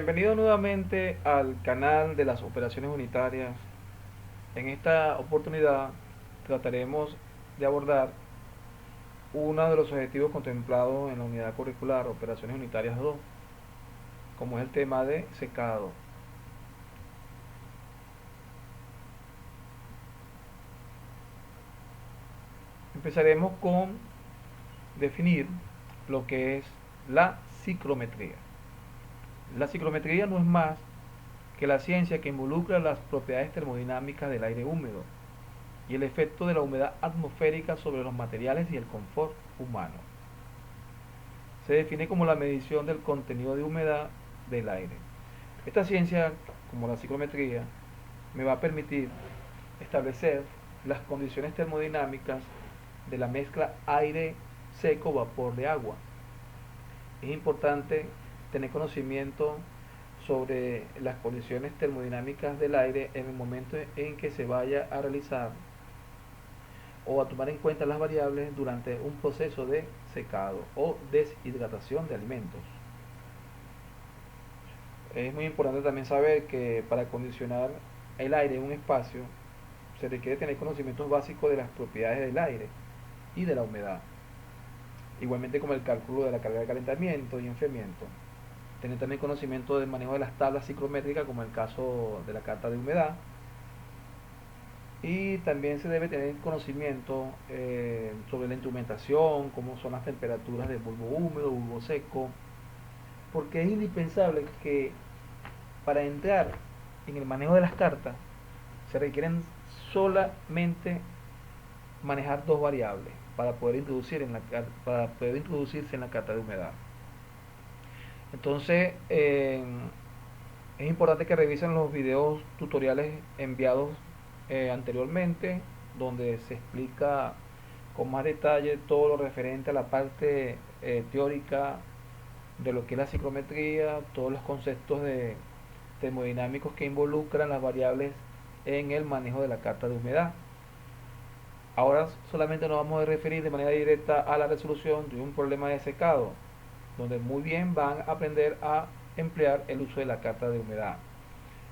Bienvenido nuevamente al canal de las operaciones unitarias. En esta oportunidad trataremos de abordar uno de los objetivos contemplados en la unidad curricular Operaciones Unitarias 2, como es el tema de secado. Empezaremos con definir lo que es la ciclometría. La ciclometría no es más que la ciencia que involucra las propiedades termodinámicas del aire húmedo y el efecto de la humedad atmosférica sobre los materiales y el confort humano. Se define como la medición del contenido de humedad del aire. Esta ciencia, como la ciclometría, me va a permitir establecer las condiciones termodinámicas de la mezcla aire seco-vapor de agua. Es importante tener conocimiento sobre las condiciones termodinámicas del aire en el momento en que se vaya a realizar o a tomar en cuenta las variables durante un proceso de secado o deshidratación de alimentos. Es muy importante también saber que para acondicionar el aire en un espacio se requiere tener conocimientos básicos de las propiedades del aire y de la humedad, igualmente como el cálculo de la carga de calentamiento y enfriamiento. Tener también conocimiento del manejo de las tablas ciclométricas, como el caso de la carta de humedad. Y también se debe tener conocimiento sobre la instrumentación, cómo son las temperaturas del bulbo húmedo, bulbo seco, porque es indispensable que para entrar en el manejo de las cartas se requieren solamente manejar dos variables para poder introducirse en la carta de humedad. Entonces, es importante que revisen los videos tutoriales enviados anteriormente, donde se explica con más detalle todo lo referente a la parte teórica de lo que es la ciclometría, todos los conceptos de termodinámicos que involucran las variables en el manejo de la carta de humedad. Ahora solamente nos vamos a referir de manera directa a la resolución de un problema de secado, donde muy bien van a aprender a emplear el uso de la carta de humedad.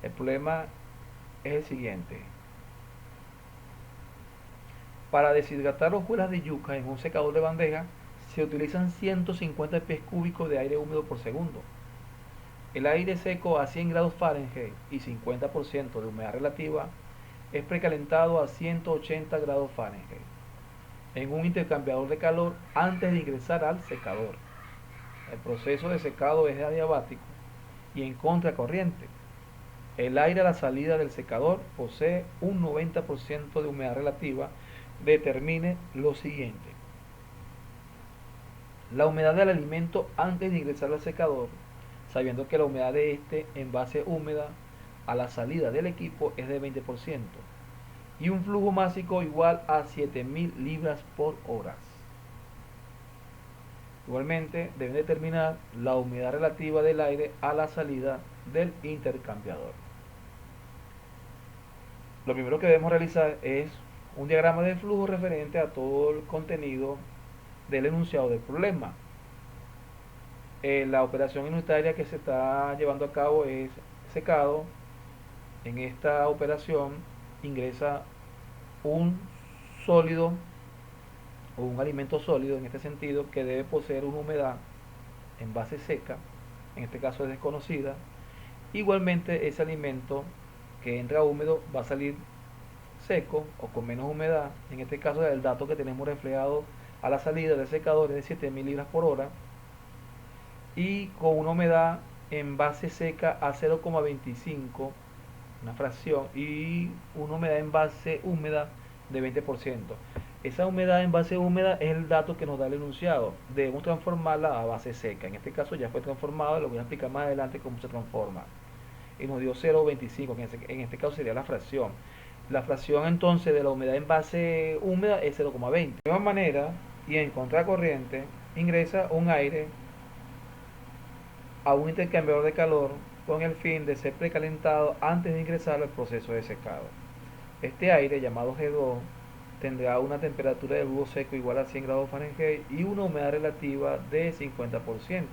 El problema es el siguiente. Para deshidratar hojuelas de yuca en un secador de bandeja se utilizan 150 pies cúbicos de aire húmedo por segundo. El aire seco a 100 grados Fahrenheit y 50% de humedad relativa es precalentado a 180 grados Fahrenheit en un intercambiador de calor antes de ingresar al secador. El proceso de secado es adiabático y en contracorriente. El aire a la salida del secador posee un 90% de humedad relativa. Determine lo siguiente. La humedad del alimento antes de ingresar al secador, sabiendo que la humedad de este envase húmeda a la salida del equipo es de 20% y un flujo másico igual a 7000 libras por hora. Igualmente deben determinar la humedad relativa del aire a la salida del intercambiador. Lo primero que debemos realizar es un diagrama de flujo referente a todo el contenido del enunciado del problema. La operación unitaria que se está llevando a cabo es secado. En esta operación ingresa un sólido o un alimento sólido en este sentido que debe poseer una humedad en base seca, en este caso es desconocida. Igualmente ese alimento que entra húmedo va a salir seco o con menos humedad. En este caso el dato que tenemos reflejado a la salida del secador es de 7000 libras por hora y con una humedad en base seca a 0,25, una fracción, y una humedad en base húmeda de 20%. Esa humedad en base húmeda es el dato que nos da el enunciado. Debemos transformarla a base seca. En este caso ya fue transformado, lo voy a explicar más adelante cómo se transforma. Y nos dio 0,25, en este caso sería la fracción. La fracción entonces de la humedad en base húmeda es 0,20. De igual manera, y en contracorriente, ingresa un aire a un intercambiador de calor con el fin de ser precalentado antes de ingresar al proceso de secado. Este aire, llamado G2, tendrá una temperatura de bulbo seco igual a 100 grados Fahrenheit y una humedad relativa de 50%.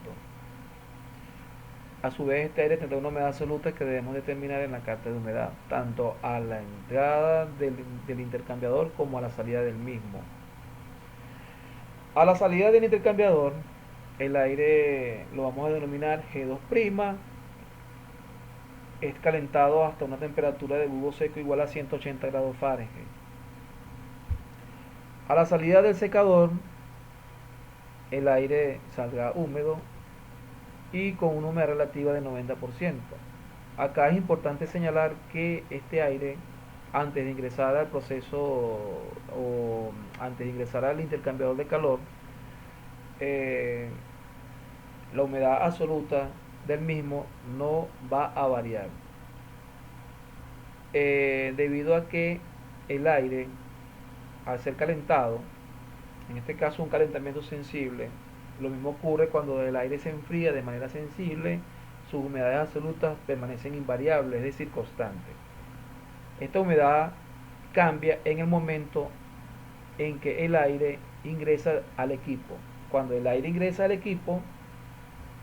A su vez, este aire tendrá una humedad absoluta que debemos determinar en la carta de humedad, tanto a la entrada del intercambiador como a la salida del mismo. A la salida del intercambiador, el aire lo vamos a denominar G2', es calentado hasta una temperatura de bulbo seco igual a 180 grados Fahrenheit. A la salida del secador, el aire saldrá húmedo y con una humedad relativa de 90%. Acá es importante señalar que este aire, antes de ingresar al proceso o antes de ingresar al intercambiador de calor, eh, la humedad absoluta del mismo no va a variar, debido a que el aire, al ser calentado, en este caso un calentamiento sensible, lo mismo ocurre cuando el aire se enfría de manera sensible, sus humedades absolutas permanecen invariables, es decir, constantes. Esta humedad cambia en el momento en que el aire ingresa al equipo. Cuando el aire ingresa al equipo,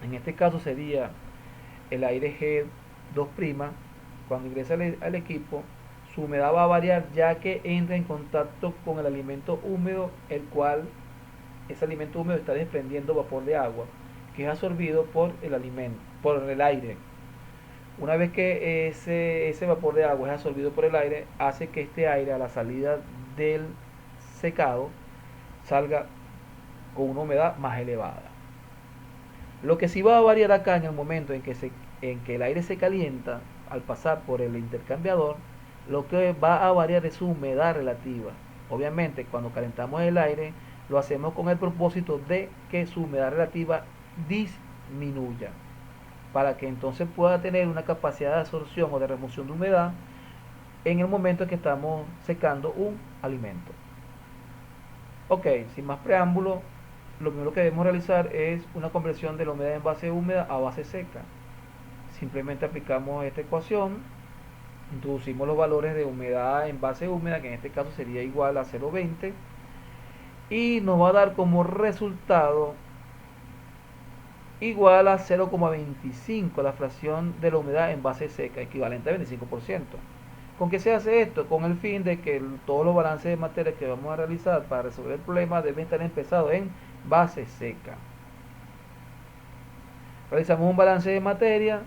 en este caso sería el aire G2', cuando ingresa al equipo, su humedad va a variar ya que entra en contacto con el alimento húmedo, el cual ese alimento húmedo está desprendiendo vapor de agua, que es absorbido por el aire. Una vez que ese vapor de agua es absorbido por el aire, hace que este aire a la salida del secado salga con una humedad más elevada. Lo que sí va a variar acá en el momento en que el aire se calienta al pasar por el intercambiador, lo que va a variar es su humedad relativa. Obviamente, cuando calentamos el aire, lo hacemos con el propósito de que su humedad relativa disminuya, para que entonces pueda tener una capacidad de absorción o de remoción de humedad en el momento en que estamos secando un alimento. Ok, sin más preámbulo, lo primero que debemos realizar es una conversión de la humedad en base húmeda a base seca. Simplemente aplicamos esta ecuación, introducimos los valores de humedad en base húmeda, que en este caso sería igual a 0,20, y nos va a dar como resultado igual a 0,25 la fracción de la humedad en base seca, equivalente a 25%. ¿Con qué se hace esto? Con el fin de que todos los balances de materia que vamos a realizar para resolver el problema deben estar empezados en base seca. Realizamos un balance de materia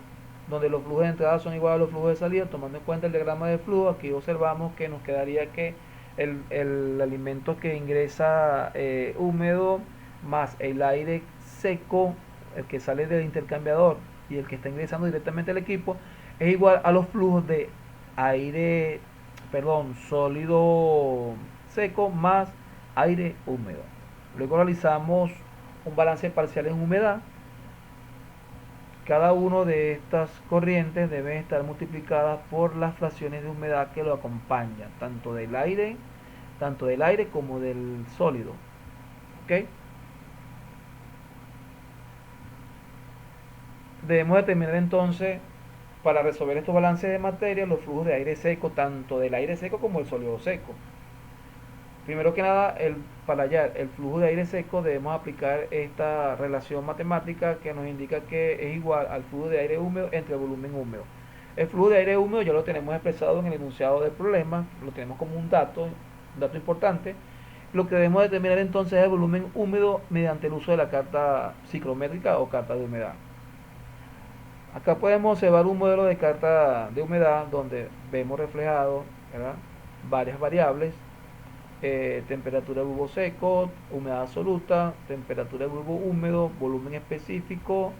donde los flujos de entrada son iguales a los flujos de salida, tomando en cuenta el diagrama de flujo. Aquí observamos que nos quedaría que el alimento que ingresa húmedo más el aire seco, el que sale del intercambiador y el que está ingresando directamente al equipo, es igual a los flujos de aire, perdón, sólido seco más aire húmedo. Luego realizamos un balance parcial en humedad. Cada una de estas corrientes debe estar multiplicadas por las fracciones de humedad que lo acompañan, tanto del aire como del sólido. ¿Ok? Debemos determinar entonces, para resolver estos balances de materia, los flujos de aire seco, tanto del aire seco como del sólido seco. Primero que nada, para hallar el flujo de aire seco debemos aplicar esta relación matemática que nos indica que es igual al flujo de aire húmedo entre el volumen húmedo. El flujo de aire húmedo ya lo tenemos expresado en el enunciado del problema, lo tenemos como un dato importante. Lo que debemos determinar entonces es el volumen húmedo mediante el uso de la carta ciclométrica o carta de humedad. Acá podemos observar un modelo de carta de humedad donde vemos reflejado, ¿verdad?, varias variables. Temperatura de bulbo seco, humedad absoluta, temperatura de bulbo húmedo, volumen específico,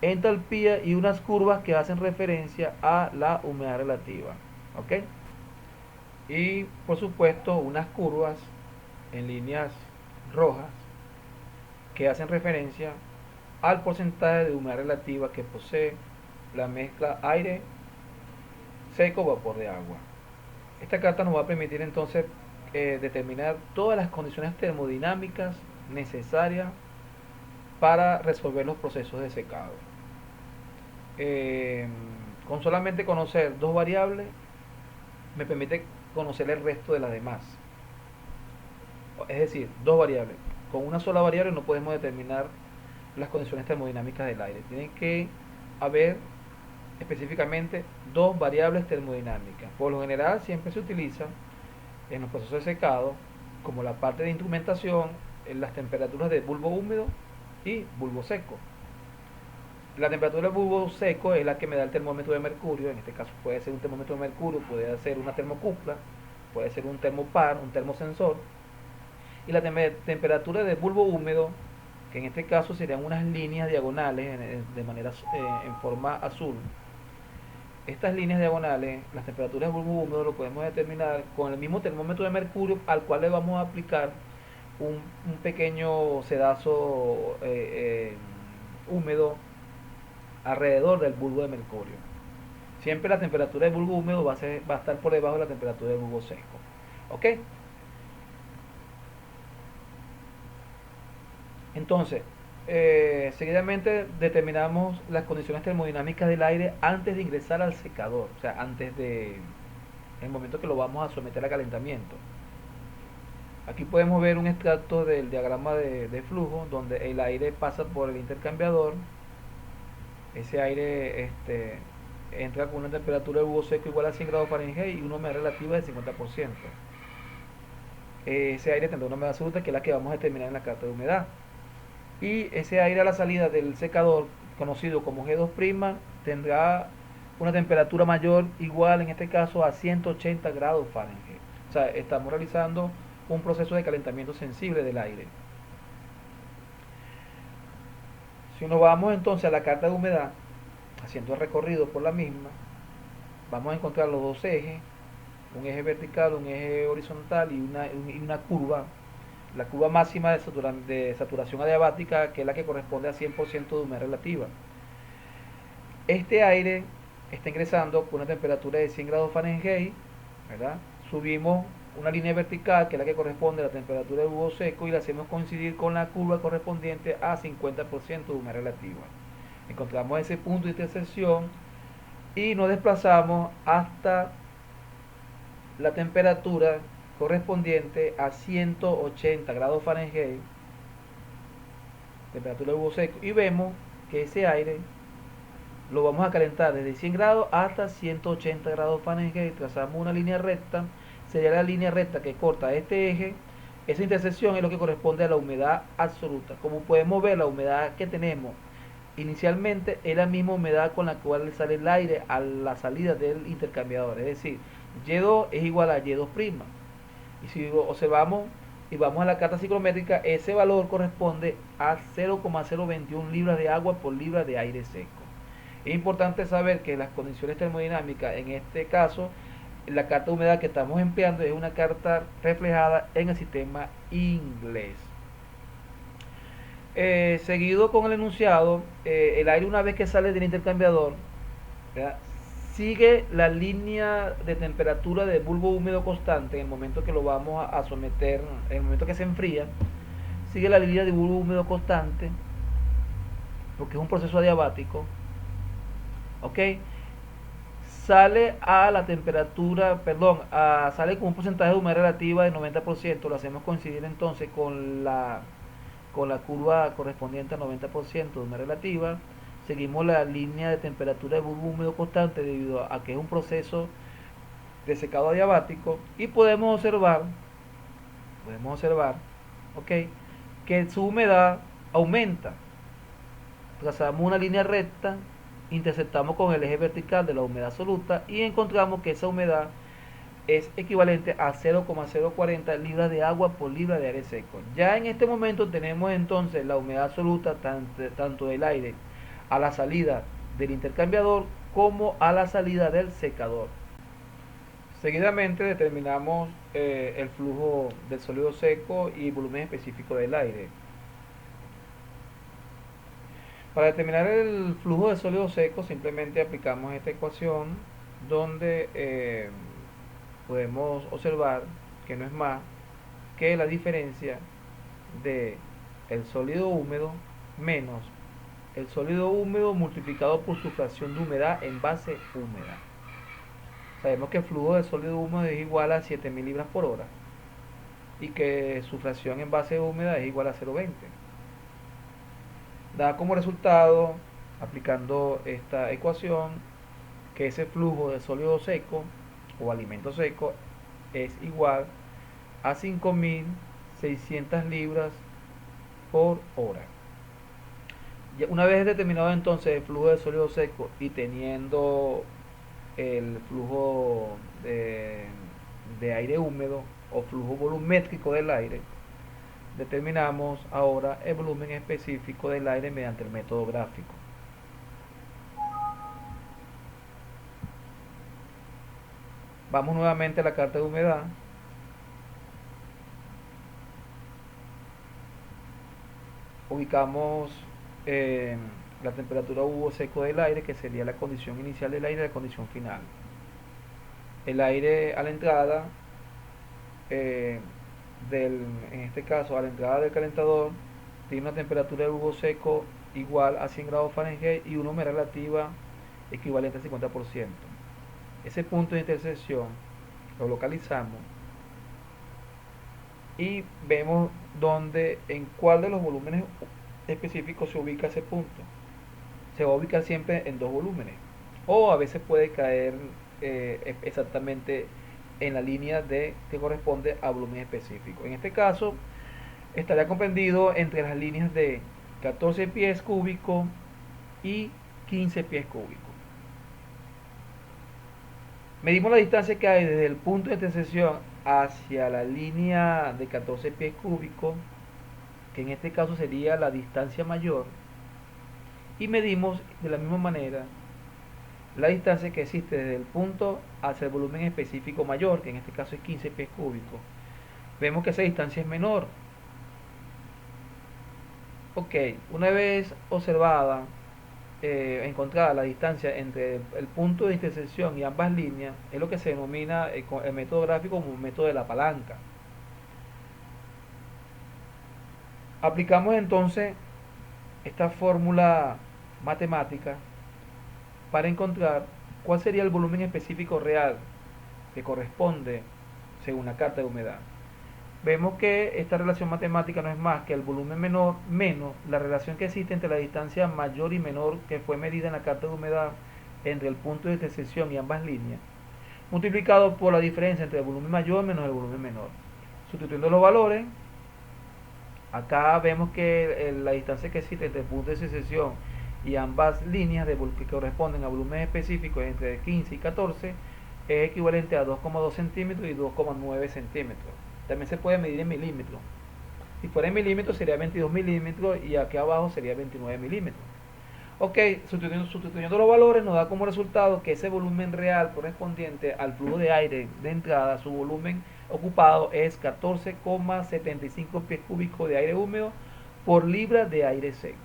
entalpía y unas curvas que hacen referencia a la humedad relativa. ¿Ok? Y por supuesto unas curvas en líneas rojas que hacen referencia al porcentaje de humedad relativa que posee la mezcla aire seco vapor de agua. Esta carta nos va a permitir entonces determinar todas las condiciones termodinámicas necesarias para resolver los procesos de secado. Con solamente conocer dos variables me permite conocer el resto de las demás. Es decir, dos variables. Con una sola variable no podemos determinar las condiciones termodinámicas del aire. Tienen que a ver específicamente dos variables termodinámicas. Por lo general siempre se utiliza en los procesos de secado como la parte de instrumentación en las temperaturas de bulbo húmedo y bulbo seco. La temperatura del bulbo seco es la que me da el termómetro de mercurio. En este caso puede ser un termómetro de mercurio, puede ser una termocupla, puede ser un termopar, un termosensor. Y la temperatura del bulbo húmedo, que en este caso serían unas líneas diagonales de manera en forma azul. Estas líneas diagonales, las temperaturas del bulbo húmedo lo podemos determinar con el mismo termómetro de mercurio al cual le vamos a aplicar un pequeño sedazo húmedo alrededor del bulbo de mercurio. Siempre la temperatura del bulbo húmedo va a estar por debajo de la temperatura del bulbo seco. ¿Ok? Entonces, seguidamente determinamos las condiciones termodinámicas del aire antes de ingresar al secador, o sea, antes de el momento que lo vamos a someter a calentamiento. Aquí podemos ver un extracto del diagrama de flujo donde el aire pasa por el intercambiador. Ese aire entra con una temperatura de bulbo seco igual a 100 grados Fahrenheit y una humedad relativa del 50%. Ese aire tendrá una humedad absoluta que es la que vamos a determinar en la carta de humedad. Y ese aire a la salida del secador, conocido como G2', tendrá una temperatura mayor, igual en este caso a 180 grados Fahrenheit. O sea, estamos realizando un proceso de calentamiento sensible del aire. Si nos vamos entonces a la carta de humedad, haciendo el recorrido por la misma, vamos a encontrar los dos ejes, un eje vertical, un eje horizontal y una curva. La curva máxima de saturación adiabática, que es la que corresponde a 100% de humedad relativa. Este aire está ingresando con una temperatura de 100 grados Fahrenheit, ¿verdad? Subimos una línea vertical, que es la que corresponde a la temperatura del bulbo seco, y la hacemos coincidir con la curva correspondiente a 50% de humedad relativa. Encontramos ese punto de intersección y nos desplazamos hasta la temperatura correspondiente a 180 grados Fahrenheit, temperatura de bulbo seco, y vemos que ese aire lo vamos a calentar desde 100 grados hasta 180 grados Fahrenheit. Trazamos una línea recta, sería la línea recta que corta este eje. Esa intersección es lo que corresponde a la humedad absoluta. Como podemos ver, la humedad que tenemos inicialmente es la misma humedad con la cual sale el aire a la salida del intercambiador, es decir, Y2 es igual a Y2'. Y si observamos y vamos a la carta ciclométrica, ese valor corresponde a 0,021 libras de agua por libra de aire seco. Es importante saber que las condiciones termodinámicas, en este caso, la carta de humedad que estamos empleando es una carta reflejada en el sistema inglés. Seguido con el enunciado, el aire una vez que sale del intercambiador, ¿verdad?, sigue la línea de temperatura del bulbo húmedo constante en el momento que lo vamos a someter, en el momento que se enfría, sigue la línea de bulbo húmedo constante, porque es un proceso adiabático, ¿ok? Sale a la temperatura, sale con un porcentaje de humedad relativa de 90%, lo hacemos coincidir entonces con la curva correspondiente al 90% de humedad relativa. Seguimos la línea de temperatura de bulbo húmedo constante debido a que es un proceso de secado adiabático, y podemos observar, ¿ok?, que su humedad aumenta. Trazamos una línea recta, interceptamos con el eje vertical de la humedad absoluta y encontramos que esa humedad es equivalente a 0,040 libras de agua por libra de aire seco. Ya en este momento tenemos entonces la humedad absoluta tanto del aire a la salida del intercambiador como a la salida del secador. Seguidamente determinamos el flujo del sólido seco y el volumen específico del aire. Para determinar el flujo de sólido seco simplemente aplicamos esta ecuación donde podemos observar que no es más que la diferencia de el sólido húmedo menos el sólido húmedo multiplicado por su fracción de humedad en base húmeda. Sabemos que el flujo de sólido húmedo es igual a 7000 libras por hora y que su fracción en base húmeda es igual a 0,20. Da como resultado aplicando esta ecuación, que ese flujo de sólido seco o alimento seco es igual a 5.600 libras por hora. Una vez determinado entonces el flujo de sólido seco y teniendo el flujo de aire húmedo o flujo volumétrico del aire, determinamos ahora el volumen específico del aire mediante el método gráfico. Vamos nuevamente a la carta de humedad. Ubicamos la temperatura hubo seco del aire, que sería la condición inicial del aire y la condición final. El aire a la entrada, en este caso a la entrada del calentador, tiene una temperatura de hubo seco igual a 100 grados Fahrenheit y una humedad relativa equivalente al 50%. Ese punto de intersección lo localizamos y vemos en cuál de los volúmenes específicos se ubica ese punto. Se va a ubicar siempre en dos volúmenes, o a veces puede caer exactamente en la línea que corresponde a volumen específico. En este caso estaría comprendido entre las líneas de 14 pies cúbicos y 15 pies cúbicos. Medimos la distancia que hay desde el punto de intersección hacia la línea de 14 pies cúbicos, que en este caso sería la distancia mayor, y medimos de la misma manera la distancia que existe desde el punto hacia el volumen específico mayor, que en este caso es 15 pies cúbicos. Vemos que esa distancia es menor. Ok, una vez observada, encontrada la distancia entre el punto de intersección y ambas líneas, es lo que se denomina el método gráfico como un método de la palanca. Aplicamos entonces esta fórmula matemática para encontrar cuál sería el volumen específico real que corresponde según la carta de humedad. Vemos que esta relación matemática no es más que el volumen menor menos la relación que existe entre la distancia mayor y menor que fue medida en la carta de humedad entre el punto de intersección y ambas líneas, multiplicado por la diferencia entre el volumen mayor menos el volumen menor. Sustituyendo los valores, acá vemos que la distancia que existe entre el punto de intersección y ambas líneas que corresponden a volúmenes específicos entre 15 y 14 es equivalente a 2,2 centímetros y 2,9 centímetros. También se puede medir en milímetros. Si fuera en milímetros sería 22 milímetros y aquí abajo sería 29 milímetros. Ok, sustituyendo los valores nos da como resultado que ese volumen real correspondiente al flujo de aire de entrada, su volumen ocupado es 14,75 pies cúbicos de aire húmedo por libra de aire seco.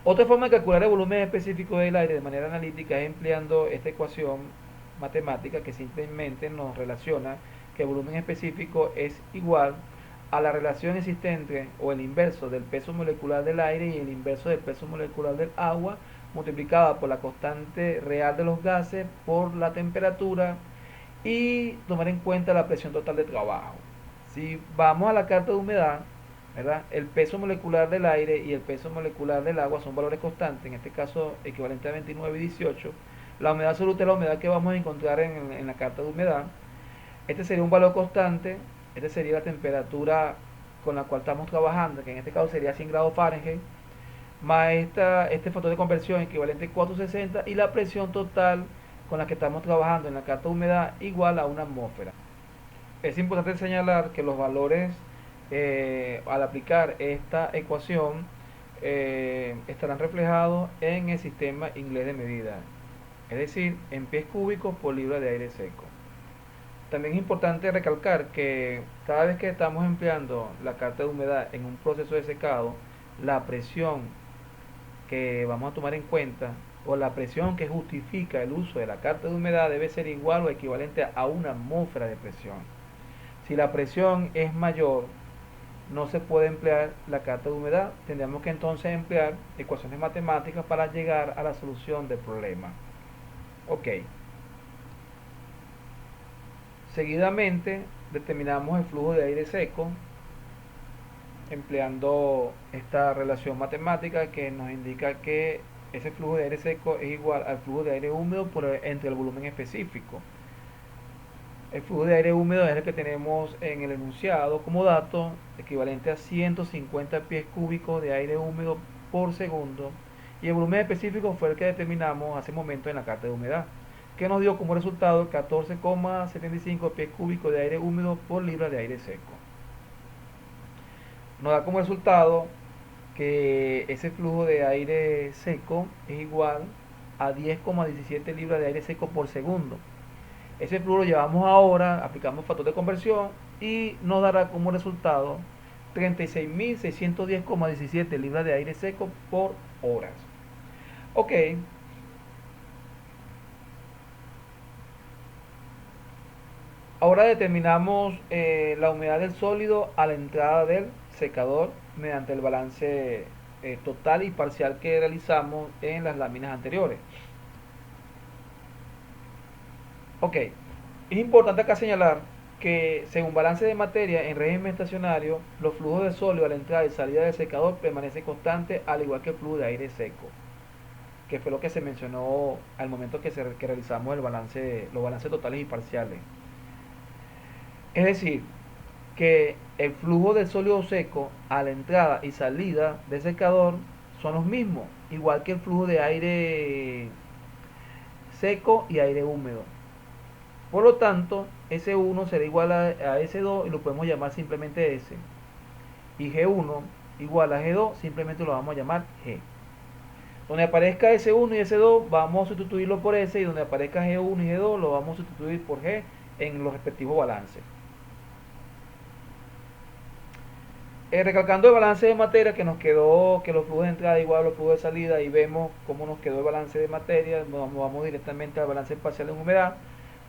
Otra forma de calcular el volumen específico del aire de manera analítica es empleando esta ecuación matemática que simplemente nos relaciona que el volumen específico es igual a la relación existente o el inverso del peso molecular del aire y el inverso del peso molecular del agua multiplicada por la constante real de los gases por la temperatura y tomar en cuenta la presión total de trabajo. Si vamos a la carta de humedad, ¿verdad? El peso molecular del aire y el peso molecular del agua son valores constantes, en este caso equivalente a 29 y 18. La humedad absoluta es la humedad que vamos a encontrar en la carta de humedad. Este sería un valor constante, este sería la temperatura con la cual estamos trabajando, que en este caso sería 100 grados Fahrenheit, más este factor de conversión equivalente a 460 y la presión total con la que estamos trabajando en la carta de humedad igual a una atmósfera. Es importante señalar que los valores al aplicar esta ecuación estarán reflejados en el sistema inglés de medida, es decir, en pies cúbicos por libra de aire seco. También es importante recalcar que cada vez que estamos empleando la carta de humedad en un proceso de secado, la presión que vamos a tomar en cuenta o la presión que justifica el uso de la carta de humedad debe ser igual o equivalente a una atmósfera de presión. Si la presión es mayor, no se puede emplear la carta de humedad. Tendríamos que entonces emplear ecuaciones matemáticas para llegar a la solución del problema. Ok. Seguidamente determinamos el flujo de aire seco empleando esta relación matemática que nos indica que ese flujo de aire seco es igual al flujo de aire húmedo entre el volumen específico. El flujo de aire húmedo es el que tenemos en el enunciado como dato, equivalente a 150 pies cúbicos de aire húmedo por segundo, y el volumen específico fue el que determinamos hace un momento en la carta de humedad, que nos dio como resultado 14,75 pies cúbicos de aire húmedo por libra de aire seco. Nos da como resultado que ese flujo de aire seco es igual a 10,17 libras de aire seco por segundo. Ese flujo lo llevamos ahora, aplicamos factor de conversión y nos dará como resultado 36.610,17 libras de aire seco por horas. Ok. Ahora determinamos la humedad del sólido a la entrada del secador mediante el balance total y parcial que realizamos en las láminas anteriores. Ok, es importante acá señalar que según balance de materia en régimen estacionario, los flujos de sólido a la entrada y salida del secador permanecen constantes al igual que el flujo de aire seco, que fue lo que se mencionó al momento que realizamos los balances totales y parciales. Es decir, que el flujo del sólido seco a la entrada y salida del secador son los mismos, igual que el flujo de aire seco y aire húmedo. Por lo tanto, S1 será igual a S2 y lo podemos llamar simplemente S. Y G1 igual a G2, simplemente lo vamos a llamar G. Donde aparezca S1 y S2 vamos a sustituirlo por S, y donde aparezca G1 y G2 lo vamos a sustituir por G en los respectivos balances. Recalcando el balance de materia, que nos quedó que los flujos de entrada igual a los flujos de salida, y vemos cómo nos quedó el balance de materia. Vamos directamente al balance parcial en humedad.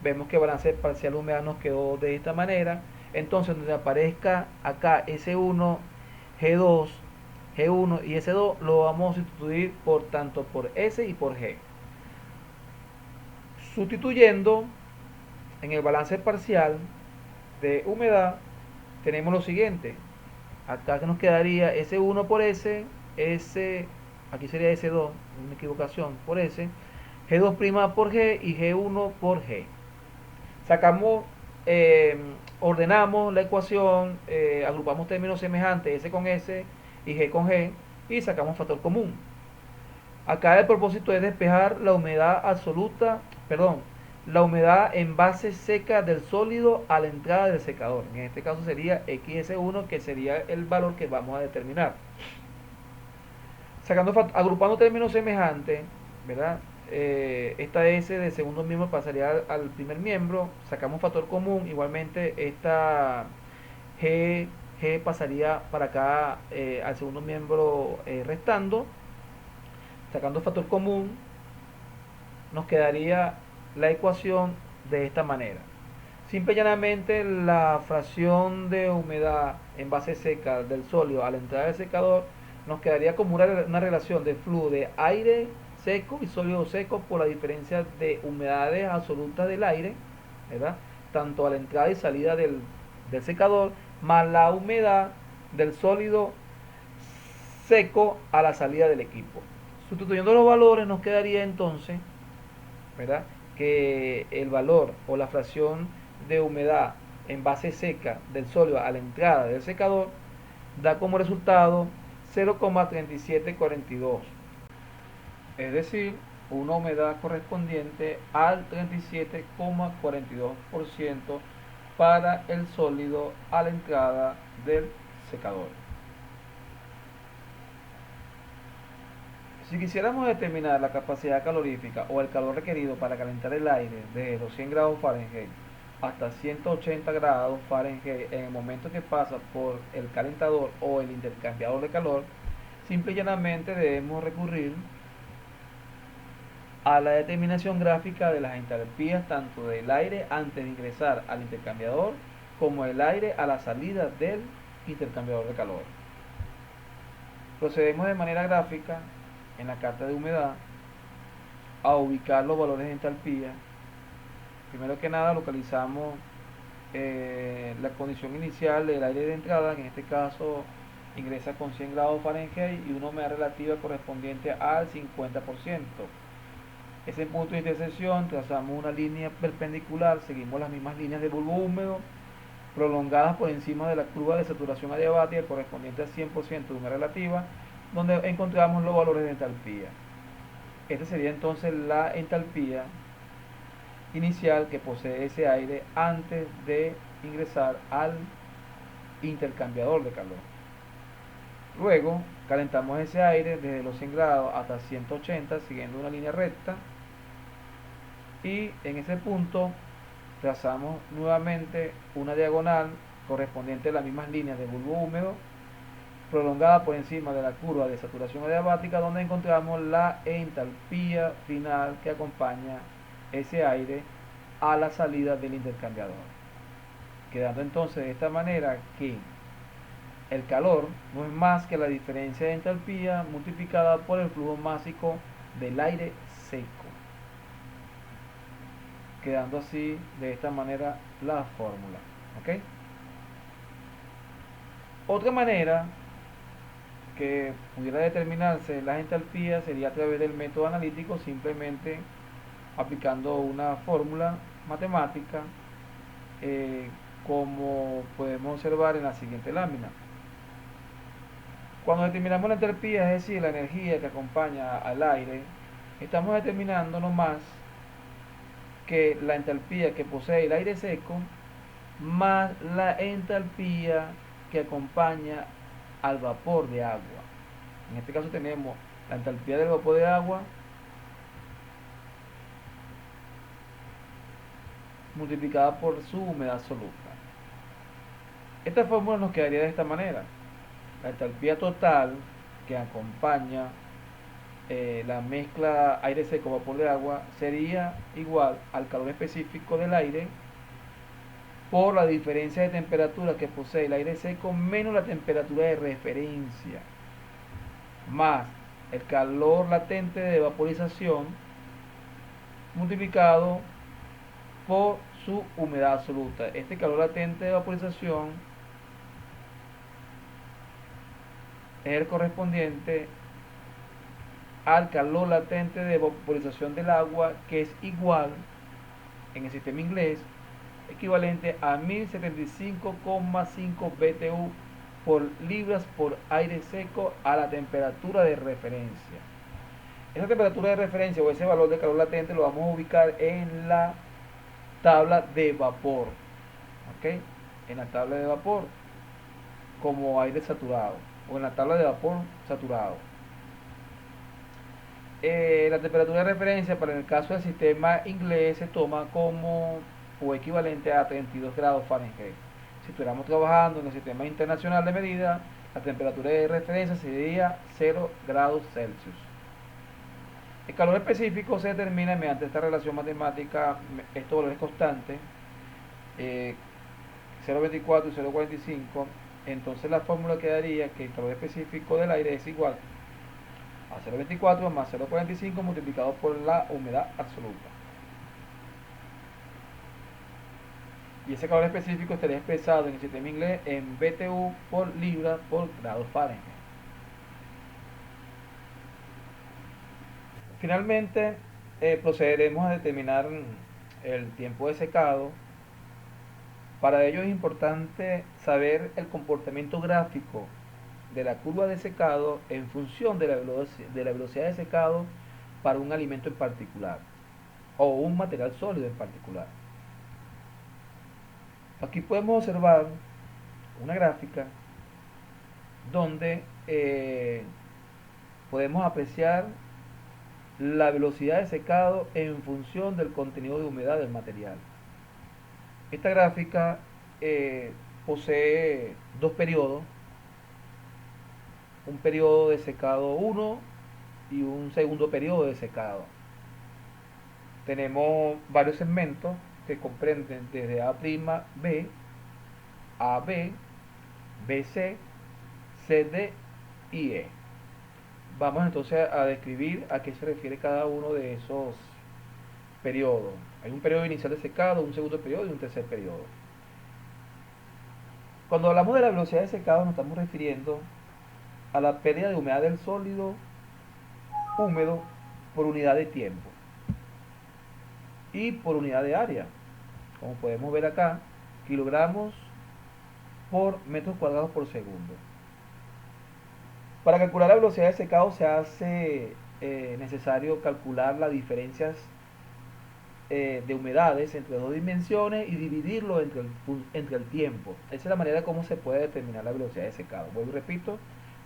Vemos que el balance parcial de humedad nos quedó de esta manera. Entonces, donde aparezca acá S1, G2, G1 y S2 lo vamos a sustituir por tanto por S y por G. Sustituyendo en el balance parcial de humedad tenemos lo siguiente. Acá nos quedaría S1 por S, aquí sería S2, una equivocación, por S, G2' por G y G1 por G. Sacamos, ordenamos la ecuación, agrupamos términos semejantes, S con S y G con G, y sacamos factor común. Acá el propósito es despejar la humedad absoluta, la humedad en base seca del sólido a la entrada del secador. En este caso sería XS1, que sería el valor que vamos a determinar. Agrupando términos semejantes, ¿verdad? Esta S del segundo miembro pasaría al primer miembro, sacamos factor común, igualmente esta G pasaría para acá al segundo miembro restando. Sacando factor común nos quedaría la ecuación de esta manera. Simple y llanamente, la fracción de humedad en base seca del sólido a la entrada del secador nos quedaría como una relación de flujo de aire seco y sólido seco por la diferencia de humedades absolutas del aire, ¿verdad? Tanto a la entrada y salida del secador, más la humedad del sólido seco a la salida del equipo. Sustituyendo los valores nos quedaría entonces, ¿verdad?, que el valor o la fracción de humedad en base seca del sólido a la entrada del secador da como resultado 0,3742, es decir, una humedad correspondiente al 37,42% para el sólido a la entrada del secador. Si quisiéramos determinar la capacidad calorífica o el calor requerido para calentar el aire desde los 100 grados Fahrenheit hasta 180 grados Fahrenheit en el momento que pasa por el calentador o el intercambiador de calor, simple y llanamente debemos recurrir a la determinación gráfica de las entalpías tanto del aire antes de ingresar al intercambiador como el aire a la salida del intercambiador de calor. Procedemos de manera gráfica en la carta de humedad a ubicar los valores de entalpía. Primero que nada localizamos la condición inicial del aire de entrada, que en este caso ingresa con 100 grados Fahrenheit y una humedad relativa correspondiente al 50%. Ese punto de intersección trazamos una línea perpendicular, seguimos las mismas líneas de bulbo húmedo prolongadas por encima de la curva de saturación adiabática correspondiente al 100% de humedad relativa, donde encontramos los valores de entalpía. Esta sería entonces la entalpía inicial que posee ese aire antes de ingresar al intercambiador de calor. Luego calentamos ese aire desde los 100 grados hasta 180 siguiendo una línea recta y en ese punto trazamos nuevamente una diagonal correspondiente a las mismas líneas de bulbo húmedo prolongada por encima de la curva de saturación adiabática donde encontramos la entalpía final que acompaña ese aire a la salida del intercambiador, quedando entonces de esta manera que el calor no es más que la diferencia de entalpía multiplicada por el flujo másico del aire seco, quedando así de esta manera la fórmula. ¿Ok? Otra manera que pudiera determinarse las entalpías sería a través del método analítico, simplemente aplicando una fórmula matemática, como podemos observar en la siguiente lámina. Cuando determinamos la entalpía, es decir, la energía que acompaña al aire, estamos determinando no más que la entalpía que posee el aire seco más la entalpía que acompaña al vapor de agua. En este caso tenemos la entalpía del vapor de agua multiplicada por su humedad absoluta. Esta fórmula nos quedaría de esta manera. La entalpía total que acompaña la mezcla aire seco vapor de agua sería igual al calor específico del aire por la diferencia de temperatura que posee el aire seco menos la temperatura de referencia más el calor latente de vaporización multiplicado por su humedad absoluta. Este calor latente de vaporización es el correspondiente al calor latente de vaporización del agua, que es igual en el sistema inglés equivalente a 1075,5 BTU por libras por aire seco a la temperatura de referencia. Esa temperatura de referencia o ese valor de calor latente lo vamos a ubicar en la tabla de vapor, ¿ok? En la tabla de vapor como aire saturado o en la tabla de vapor saturado. La temperatura de referencia para el caso del sistema inglés se toma como o equivalente a 32 grados Fahrenheit. Si estuviéramos trabajando en el sistema internacional de medida, la temperatura de referencia sería 0 grados Celsius. El calor específico se determina mediante esta relación matemática, estos valores constantes, 0,24 y 0,45. Entonces la fórmula quedaría que el calor específico del aire es igual a 0,24 más 0,45 multiplicado por la humedad absoluta. Y ese calor específico estaría expresado en el sistema inglés en BTU por libra por grado Fahrenheit. Finalmente, procederemos a determinar el tiempo de secado. Para ello es importante saber el comportamiento gráfico de la curva de secado en función de la velocidad de secado para un alimento en particular o un material sólido en particular. Aquí podemos observar una gráfica donde podemos apreciar la velocidad de secado en función del contenido de humedad del material. Esta gráfica posee dos periodos, un periodo de secado 1 y un segundo periodo de secado. Tenemos varios segmentos que comprenden desde A'B, AB, BC, CD y E. Vamos entonces a describir a qué se refiere cada uno de esos periodos. Hay un periodo inicial de secado, un segundo periodo y un tercer periodo. Cuando hablamos de la velocidad de secado nos estamos refiriendo a la pérdida de humedad del sólido húmedo por unidad de tiempo y por unidad de área. Como podemos ver acá, kilogramos por metros cuadrados por segundo. Para calcular la velocidad de secado se hace necesario calcular las diferencias de humedades entre dos dimensiones y dividirlo entre el tiempo. Esa es la manera como se puede determinar la velocidad de secado. Vuelvo y repito,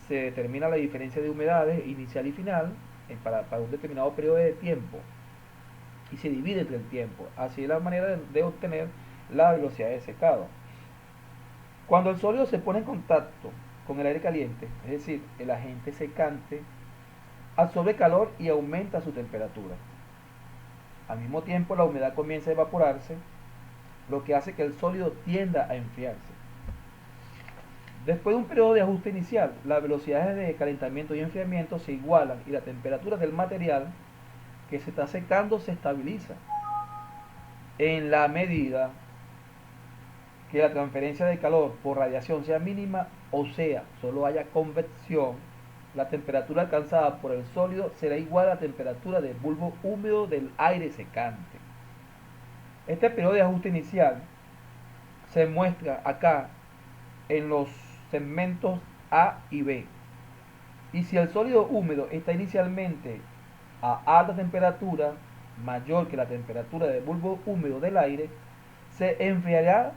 se determina la diferencia de humedades inicial y final para un determinado periodo de tiempo y se divide entre el tiempo. Así es la manera de obtener la velocidad de secado. Cuando el sólido se pone en contacto con el aire caliente, es decir, el agente secante, absorbe calor y aumenta su temperatura. Al mismo tiempo, la humedad comienza a evaporarse, lo que hace que el sólido tienda a enfriarse. Después de un periodo de ajuste inicial, las velocidades de calentamiento y enfriamiento se igualan y la temperatura del material que se está secando se estabiliza. En la medida que la transferencia de calor por radiación sea mínima, o sea, solo haya convección, la temperatura alcanzada por el sólido será igual a la temperatura del bulbo húmedo del aire secante. Este periodo de ajuste inicial se muestra acá en los segmentos A y B. Y si el sólido húmedo está inicialmente a alta temperatura, mayor que la temperatura del bulbo húmedo del aire, se enfriará,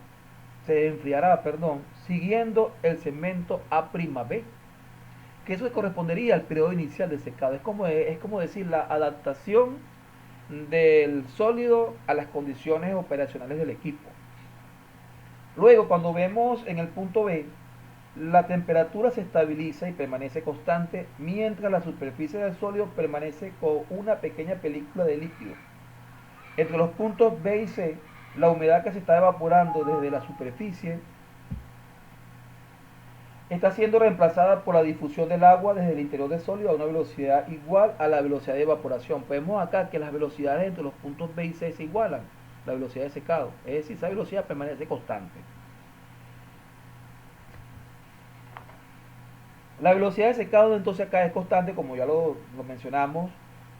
siguiendo el segmento A'B, que eso correspondería al periodo inicial de secado. Es como decir la adaptación del sólido a las condiciones operacionales del equipo. Luego, cuando vemos en el punto B, la temperatura se estabiliza y permanece constante mientras la superficie del sólido permanece con una pequeña película de líquido. Entre los puntos B y C, la humedad que se está evaporando desde la superficie está siendo reemplazada por la difusión del agua desde el interior del sólido a una velocidad igual a la velocidad de evaporación. Vemos acá que las velocidades entre los puntos B y C se igualan, la velocidad de secado, es decir, esa velocidad permanece constante. La velocidad de secado entonces acá es constante, como ya lo mencionamos,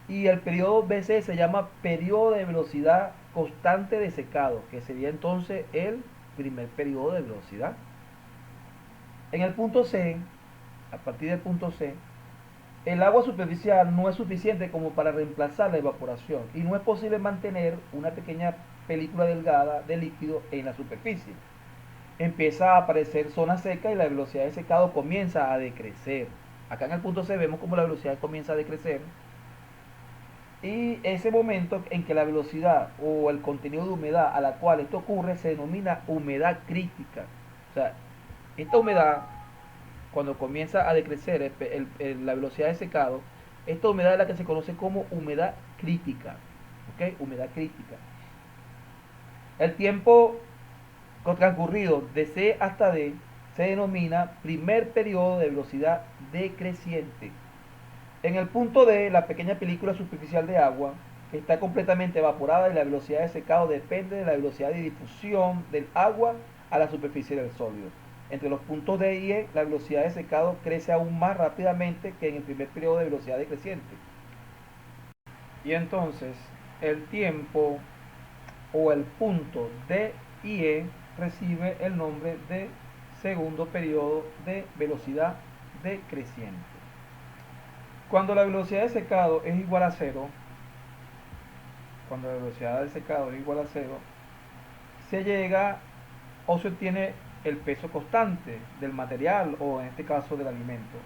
y el periodo BC se llama periodo de velocidad constante de secado, que sería entonces el primer periodo de velocidad. En el punto C, a partir del punto C, el agua superficial no es suficiente como para reemplazar la evaporación y no es posible mantener una pequeña película delgada de líquido en la superficie. Empieza a aparecer zona seca y la velocidad de secado comienza a decrecer. Acá en el punto C vemos como la velocidad comienza a decrecer y ese momento en que la velocidad o el contenido de humedad a la cual esto ocurre se denomina humedad crítica. O sea, esta humedad, cuando comienza a decrecer la velocidad de secado, esta humedad es la que se conoce como humedad crítica. ¿Ok? Humedad crítica. El tiempo transcurrido de C hasta D se denomina primer periodo de velocidad decreciente. En el punto D, la pequeña película superficial de agua está completamente evaporada y la velocidad de secado depende de la velocidad de difusión del agua a la superficie del sólido. Entre los puntos D y E, la velocidad de secado crece aún más rápidamente que en el primer periodo de velocidad decreciente. Y entonces, el tiempo o el punto D y E recibe el nombre de segundo periodo de velocidad decreciente. Cuando la velocidad de secado es igual a cero, cuando la velocidad de secado es igual a cero, se llega o se obtiene el peso constante del material o en este caso del alimento.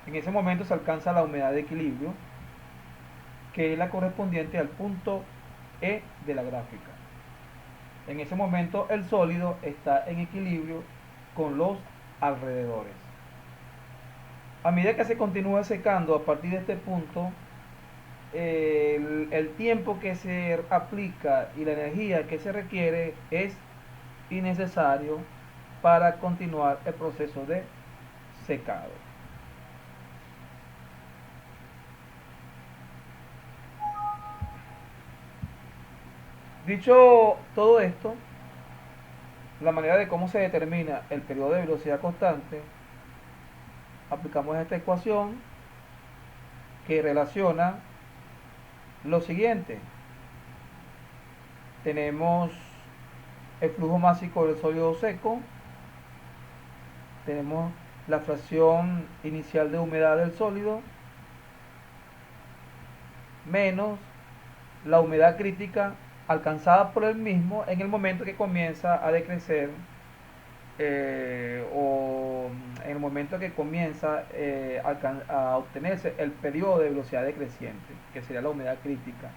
En ese momento se alcanza la humedad de equilibrio, que es la correspondiente al punto E de la gráfica. En ese momento el sólido está en equilibrio con los alrededores. A medida que se continúa secando a partir de este punto, el tiempo que se aplica y la energía que se requiere es innecesario para continuar el proceso de secado. Dicho todo esto, la manera de cómo se determina el periodo de velocidad constante, aplicamos esta ecuación que relaciona lo siguiente. Tenemos el flujo másico del sólido seco, tenemos la fracción inicial de humedad del sólido, menos la humedad crítica alcanzada por el mismo en el momento que comienza a decrecer, o en el momento que comienza a obtenerse el periodo de velocidad decreciente, que sería la humedad crítica,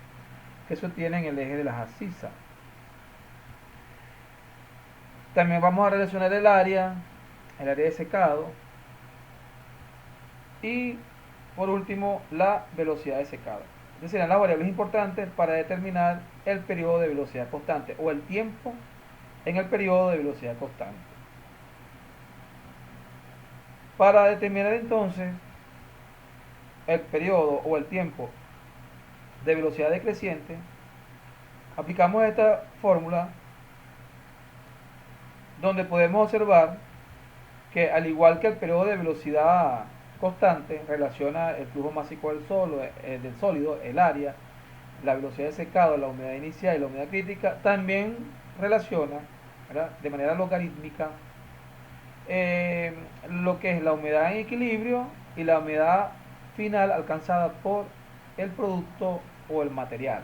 que se obtiene en el eje de las abscisas. También vamos a relacionar el área de secado, y por último la velocidad de secado. Estas serán las variables importantes para determinar el periodo de velocidad constante o el tiempo en el periodo de velocidad constante. Para determinar entonces el periodo o el tiempo de velocidad decreciente, aplicamos esta fórmula donde podemos observar que, al igual que el periodo de velocidad constante relaciona el flujo másico del sólido, el área, la velocidad de secado, la humedad inicial y la humedad crítica, también relaciona, ¿verdad?, de manera logarítmica lo que es la humedad en equilibrio y la humedad final alcanzada por el producto o el material.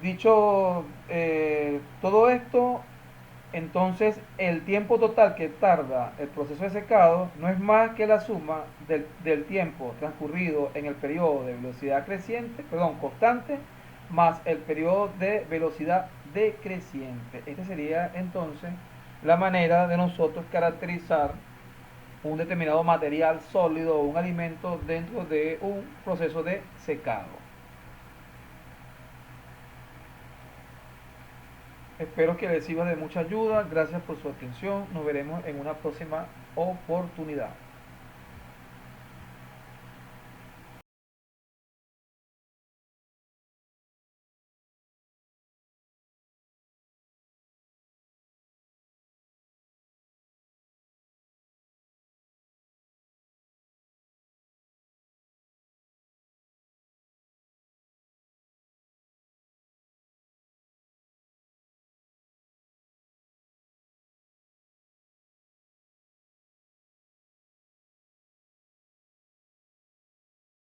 Dicho todo esto, entonces el tiempo total que tarda el proceso de secado no es más que la suma del tiempo transcurrido en el periodo de velocidad constante, más el periodo de velocidad decreciente. Esta sería entonces la manera de nosotros caracterizar un determinado material sólido o un alimento dentro de un proceso de secado. Espero que les sirva de mucha ayuda. Gracias por su atención. Nos veremos en una próxima oportunidad.